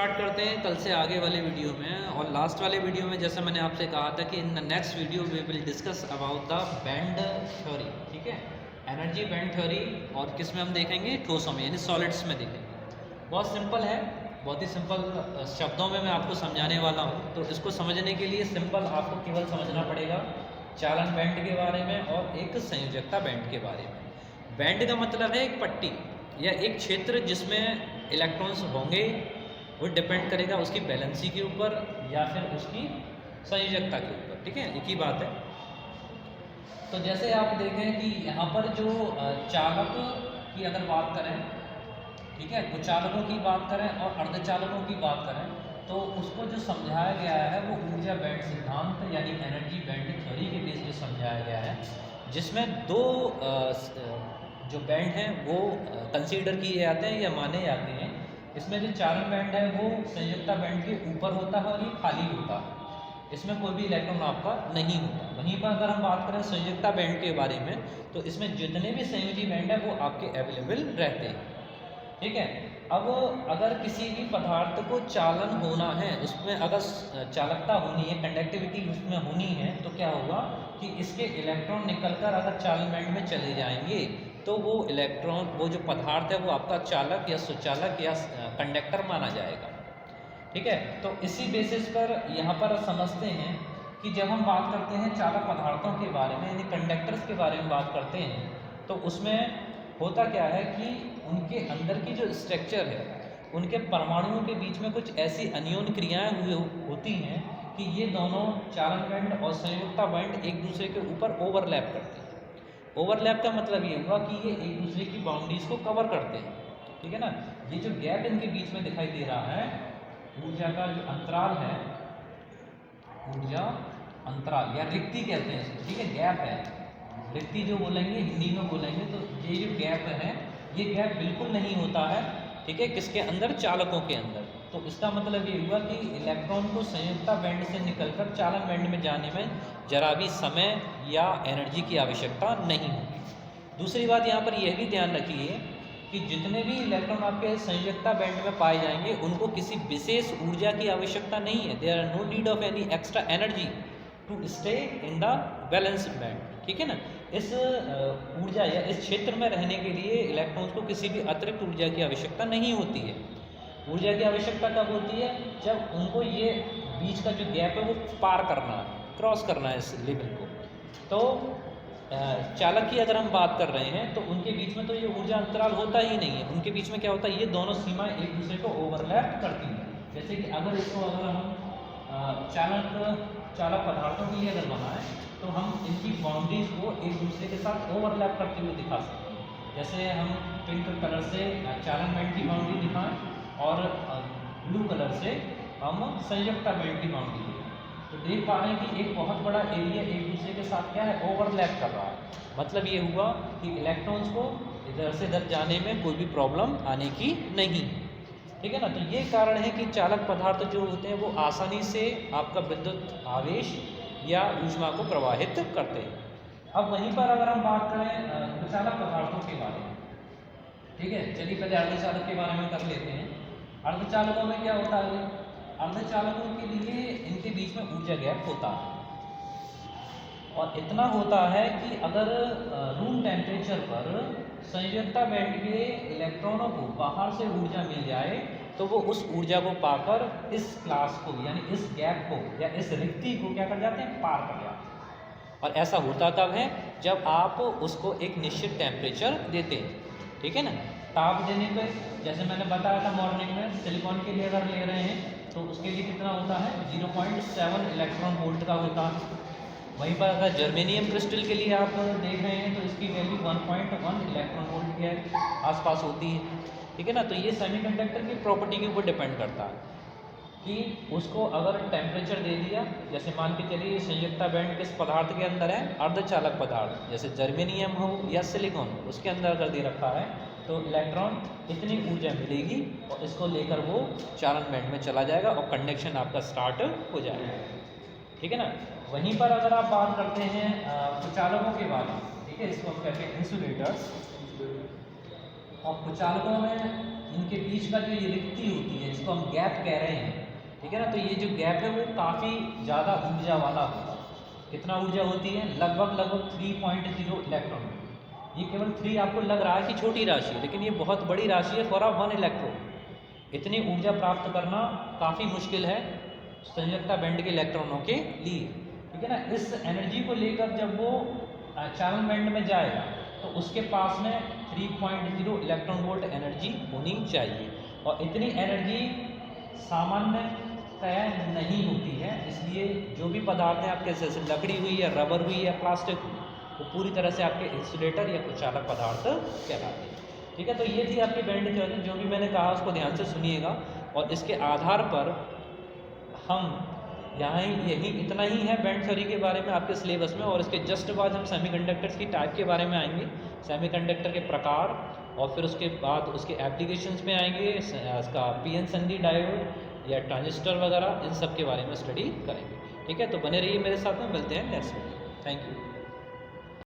Start करते हैं कल से आगे वाले वीडियो में। और लास्ट वाले वीडियो में जैसा मैंने आपसे कहा था कि in the next video we will discuss about the band theory, ठीक है, एनर्जी बैंड थ्योरी। और किस में हम देखेंगे? ठोसों में, यानी सॉलिड्स में देखेंगे। बहुत सिंपल है, बहुत ही सिंपल शब्दों में मैं आपको समझाने वाला हूँ। तो इसको समझने के लिए सिंपल आपको केवल समझना पड़ेगा चालन बैंड के बारे में और एक संयोजकता बैंड के बारे में। बैंड का मतलब है एक पट्टी या एक क्षेत्र जिसमें इलेक्ट्रॉन्स होंगे। वो डिपेंड करेगा उसकी बैलेंसी के ऊपर या फिर उसकी संयोजकता के ऊपर, ठीक है, एक ही बात है। तो जैसे आप देखें कि यहाँ पर जो चालक की अगर बात करें, ठीक है, कुचालकों की बात करें और अर्धचालकों की बात करें, तो उसको जो समझाया गया है वो ऊर्जा बैंड सिद्धांत यानी एनर्जी बैंड थ्योरी के बेस पे समझाया गया है, जिसमें दो जो बैंड हैं वो कंसीडर किए जाते हैं या माने जाते हैं। इसमें जो चालन बैंड है वो संयोजकता बैंड के ऊपर होता है और ये खाली होता है, इसमें कोई भी इलेक्ट्रॉन आपका नहीं होता। वहीं पर अगर हम बात करें संयोजकता बैंड के बारे में, तो इसमें जितने भी संयोजी बैंड है वो आपके अवेलेबल रहते हैं, ठीक है। अब अगर किसी भी पदार्थ को चालन होना है, उसमें अगर चालकता होनी है, कंडक्टिविटी उसमें होनी है, तो क्या होगा कि इसके इलेक्ट्रॉन निकलकर अगर चालन बैंड में चले जाएंगे तो वो इलेक्ट्रॉन, वो जो पदार्थ है वो आपका चालक या सुचालक या कंडक्टर माना जाएगा, ठीक है। तो इसी बेसिस पर यहाँ पर समझते हैं कि जब हम बात करते हैं चालक पदार्थों के बारे में यानी कंडक्टर्स के बारे में बात करते हैं, तो उसमें होता क्या है कि उनके अंदर की जो स्ट्रक्चर है, उनके परमाणुओं के बीच में कुछ ऐसी अन्योन क्रियाएं होती हैं कि ये दोनों चालन बैंड और संयोजकता बैंड एक दूसरे के ऊपर ओवरलैप करते हैं। ओवरलैप का मतलब ये हुआ कि ये एक दूसरे की बाउंड्रीज को कवर करते हैं, ठीक है ना। ये जो गैप इनके बीच में दिखाई दे रहा है, ऊर्जा का जो अंतराल है, ऊर्जा अंतराल या रिक्ति कहते हैं इसको, ठीक है, गैप है। रिक्ति जो बोलेंगे हिंदी में बोलेंगे, तो ये जो गैप है ये गैप बिल्कुल नहीं होता है, ठीक है, किसके अंदर? चालकों के अंदर। तो इसका मतलब ये हुआ कि इलेक्ट्रॉन को संयोजकता बैंड से निकलकर चालन बैंड में जाने में जरा भी समय या एनर्जी की आवश्यकता नहीं होगी। दूसरी बात यहाँ पर यह भी ध्यान रखिए कि जितने भी इलेक्ट्रॉन आपके संयोजकता बैंड में पाए जाएंगे उनको किसी विशेष ऊर्जा की आवश्यकता नहीं है। There are no need of any extra energy to stay in the balance band, ठीक है ना। इस ऊर्जा या इस क्षेत्र में रहने के लिए इलेक्ट्रॉन्स को किसी भी अतिरिक्त ऊर्जा की आवश्यकता नहीं होती है। ऊर्जा की आवश्यकता कब होती है? जब उनको ये बीच का जो गैप है वो पार करना है, क्रॉस करना है इस लेवल को। तो चालक की अगर हम बात कर रहे हैं तो उनके बीच में तो ये ऊर्जा अंतराल होता ही नहीं है। उनके बीच में क्या होता है, ये दोनों सीमाएं एक दूसरे को ओवरलैप करती हैं। जैसे कि अगर इसको अगर हम चालक पदार्थों के लिए अगर बनाएं तो हम इनकी बाउंड्रीज को एक दूसरे के साथ ओवरलैप करते हुए दिखा सकते हैं। जैसे हम पिंक कलर से चालन बैंड की बाउंड्री दिखाएं और ब्लू कलर से हम संयोजकता बैंड की बाउंड्री दिखाएं, तो देख पा रहे हैं कि एक बहुत बड़ा एरिया एक दूसरे के साथ क्या है, ओवरलैप कर रहा है। मतलब ये हुआ कि इलेक्ट्रॉन्स को इधर से इधर जाने में कोई भी प्रॉब्लम आने की नहीं, ठीक है ना। तो ये कारण है कि चालक पदार्थ जो होते हैं वो आसानी से आपका विद्युत आवेश या ऊष्मा को प्रवाहित करते हैं। अब वहीं पर अगर हम बात करें कुचालक पदार्थों के बारे में, ठीक है, चलिए पहले अर्धचालक के बारे में कर लेते हैं। अर्धचालकों में क्या होता है? अर्धचालकों के लिए इनके बीच में ऊर्जा गैप होता है और इतना होता है कि अगर रूम टेम्परेचर पर संयोजकता बैंड के इलेक्ट्रॉनों को बाहर से ऊर्जा मिल जाए तो वो उस ऊर्जा को पाकर इस क्लास को यानी इस गैप को या इस रिक्ति को क्या कर जाते हैं, पार कर जाते हैं। और ऐसा होता कब है? जब आप उसको एक निश्चित टेम्परेचर देते हैं, ठीक है ना। ताप देने पे जैसे मैंने बताया था मॉर्निंग में, सिलिकॉन के लिए अगर ले रहे हैं तो उसके लिए कितना होता है, 0.7 इलेक्ट्रॉन वोल्ट का होता है। वहीं पर अगर जर्मेनियम क्रिस्टल के लिए आप देख रहे हैं तो इसकी वैल्यू 1.1 इलेक्ट्रॉन वोल्ट के आसपास होती है, ठीक है ना। तो ये सेमीकंडक्टर की प्रॉपर्टी के ऊपर डिपेंड करता है कि उसको अगर टेम्परेचर दे दिया, जैसे मान के चलिए संयोजकता बैंड किस पदार्थ के अंदर है, अर्धचालक पदार्थ जैसे जर्मेनियम हो या सिलिकॉन, उसके अंदर अगर दे रखा है तो इलेक्ट्रॉन इतनी ऊर्जा मिलेगी और इसको लेकर वो चालन बैंड में चला जाएगा और कंडक्शन आपका स्टार्ट हो जाएगा, ठीक है ना। वहीं पर अगर आप बात करते हैं कुचालकों के बारे में, ठीक है, इसको हम कहते हैं इंसुलेटर्स। और कुचालकों में इनके बीच का जो ये रिक्ति होती है, इसको हम गैप कह रहे हैं, ठीक है ना। तो ये जो गैप है वो काफ़ी ज़्यादा ऊर्जा वाला होगा। कितना ऊर्जा होती है? लगभग 3.0 इलेक्ट्रॉन। ये केवल 3 आपको लग रहा है कि छोटी राशि है, लेकिन ये बहुत बड़ी राशि है फॉर 1 इलेक्ट्रॉन। इतनी ऊर्जा प्राप्त करना काफ़ी मुश्किल है संयोजकता बैंड के इलेक्ट्रॉनों के लिए, ठीक है ना। इस एनर्जी को लेकर जब वो चालन बैंड में जाएगा तो उसके पास में 3.0 इलेक्ट्रॉन वोल्ट एनर्जी होनी चाहिए, और इतनी एनर्जी सामान्यतया नहीं होती है। इसलिए जो भी पदार्थ है आपके, जैसे लकड़ी हुई या रबर हुई या प्लास्टिक हुई, वो पूरी तरह से आपके इंसुलेटर या कुचालक पदार्थ कहलाते हैं, ठीक है। तो ये थी आपकी बैंड थ्योरी। जो भी मैंने कहा उसको ध्यान से सुनिएगा, और इसके आधार पर हम यहाँ यही इतना ही है बैंड थ्योरी के बारे में आपके सिलेबस में। और इसके जस्ट बाद हम सेमीकंडक्टर्स की टाइप के बारे में आएंगे, सेमीकंडक्टर के प्रकार, और फिर उसके बाद उसके एप्लीकेशंस में आएंगे, इसका पीएन संधि डायोड या ट्रांजिस्टर वगैरह, इन सब के बारे में स्टडी करेंगे, ठीक है। तो बने रहिए मेरे साथ में, मिलते हैं नेक्स्ट वीडियो। Thank you.